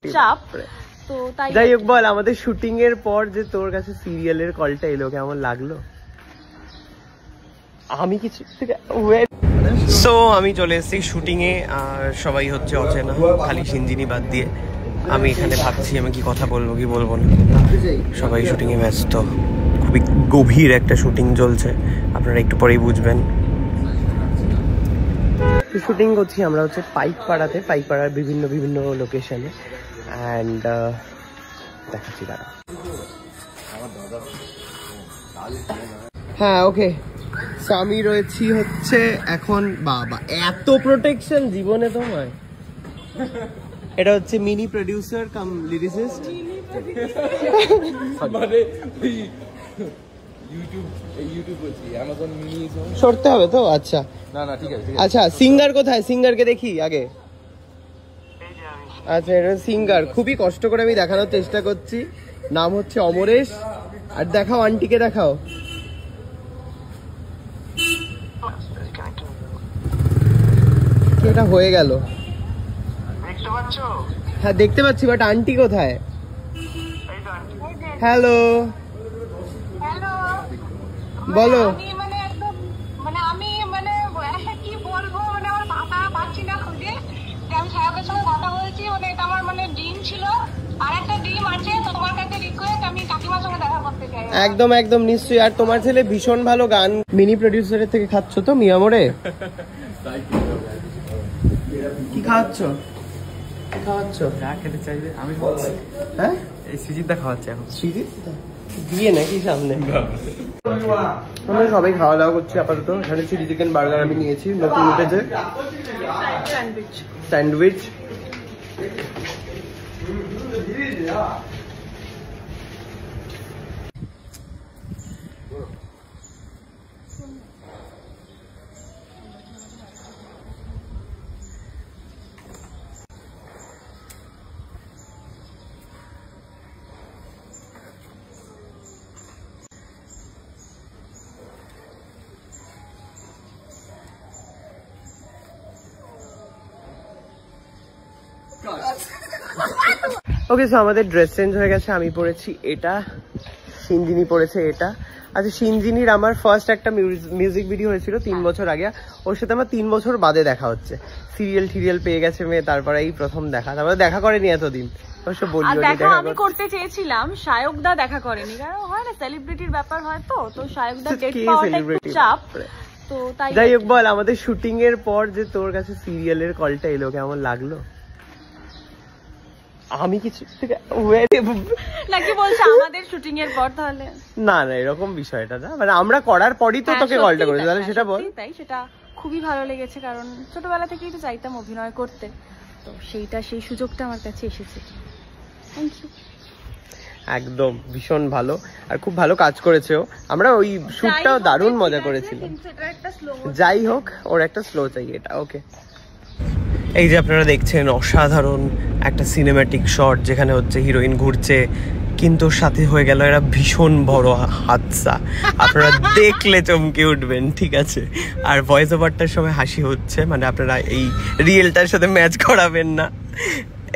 চাপ। তো তাই যাই হোক, বল আমাদের শুটিং এর পর যে তোর কাছে সিরিয়ালের কলটা এলো, কেমন লাগলো? আমি কিছু সো আমি চলে এসেছি শুটিং এ, আর সবাই হচ্ছে অচেনা, খালি সিঞ্জিনি বাদ দিয়ে। আমি এখানে ভাবছি আমি কি কথা বলবো কি বলবো না, সবাই শুটিং এ ব্যস্ত। খুবই গভীর একটা শুটিং চলছে, আপনারা একটু পরেই বুঝবেন। শুটিং করছি আমরা হচ্ছে পাইকপাড়াতে, পাইকপাড়ার বিভিন্ন বিভিন্ন লোকেশনে, অ্যান্ড দেখাচ্ছি তারা। হ্যাঁ ওকে, আমি রয়েছি হচ্ছে এখন। বাবা এত প্রোটেকশন জীবনে তোমার। এটা হচ্ছে মিনি প্রোডিউসার কাম লিরিসিস্ট, মানে সরতে হবে তো। আচ্ছা না না ঠিক আছে। আচ্ছা সিঙ্গার কোথায়? সিঙ্গারকে দেখি আগে। আচ্ছা এটা সিঙ্গার, খুবই কষ্ট করে আমি দেখানোর চেষ্টা করছি। নাম হচ্ছে অমরেশ। আর দেখাও আন্টিকে, দেখাও। এটা হয়ে গেল। হ্যাঁ দেখতে পাচ্ছি, বাট আন্টি কোথায়? হ্যালো বলো। একদম একদম নিশ্চয়ই। আর তোমার ছেলে ভীষণ ভালো গান। মিনি প্রডিউসারের থেকে খাচ্ছ তো মিয়ামোরে? কি খাওয়াচ্ছ? কি খাওয়াচ্ছ? যা খেতে চাইবে আমি খাওয়াচ্ছি। হ্যাঁ এই সৃজিতদা খাওয়াচ্ছে এখন। সৃজিতদা দিয়ে নাকি সামনে? আমরা সবাই খাওয়া দাওয়া করছি আপাতত। এখানে চিলি চিকেন বার্গার আমি নিয়েছি, নতুন উঠেছে। স্যান্ডউইচ। ওকে, সো আমাদের ড্রেস চেঞ্জ হয়ে গেছে। আমি পরেছি এটা, সিঞ্জিনি পরেছে এটা। আচ্ছা সিঞ্জিনির আমার ফার্স্ট একটা মিউজিক ভিডিও হয়েছিল 3 বছর আগে, ওর সাথে আমার 3 বছর বাদে দেখা হচ্ছে। সিরিয়াল পেয়ে গেছে মেয়ে, তারপরে এই প্রথম দেখা। তারপরে দেখা করেনি এতদিন, অবশ্য বললি দেখা আমি করতে চেয়েছিলাম, শায়কদা দেখা করেনি। কারণ হয় না সেলিব্রিটির ব্যাপার হয়, তো শায়কদা ডেট পাওয়াটা একটু চাপ। তো তাই যাই হোক, বল আমাদের শুটিং এর পর যে তোর কাছে সিরিয়ালের কলটা এলো, কেমন লাগলো? আমি কিছু নাকি বলছে আমাদের শুটিং এর পর? তাহলে না না এরকম বিষয়টা না, মানে আমরা করার পরই তো তোকে কলটা করেছি, তাহলে সেটা বল। তাই সেটা খুবই ভালো লেগেছে, কারণ ছোটবেলা থেকেই তো চাইতাম অভিনয় করতে, তো সেই সুযোগটা আমার কাছে এসেছে। Thank you. একদম ভীষণ ভালো, আর খুব ভালো কাজ করেছেও। আমরা ওই শুটটাও দারুণ মজা করেছিলাম। যাই হোক, ওর একটা স্লো চাই এটা। ওকে, এই যে আপনারা দেখছেন অসাধারণ একটা সিনেম্যাটিক শট, যেখানে হচ্ছে হিরোইন ঘুরছে, কিন্তু সাথে হয়ে গেল এরা ভীষণ বড় হাদসা। আপনারা দেখলে চমকে উঠবেন, ঠিক আছে? আর ভয়েস ওভারটার সময় হাসি হচ্ছে, মানে আপনারা এই রিয়েলটার সাথে ম্যাচ করাবেন না।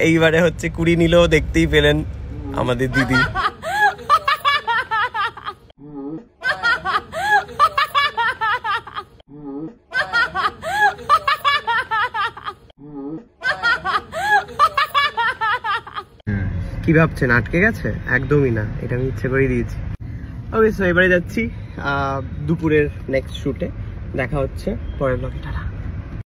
এইবারে হচ্ছে কুড়ি নিলেও দেখতেই পেলেন আমাদের দিদি। কি ভাবছেন আটকে গেছে? একদমই না, এটা আমি ইচ্ছে করেই দিয়েছি। ওকে, সো এবারে যাচ্ছি দুপুরের নেক্সট শুটে। দেখা হচ্ছে পরের ব্লগে। টাটা।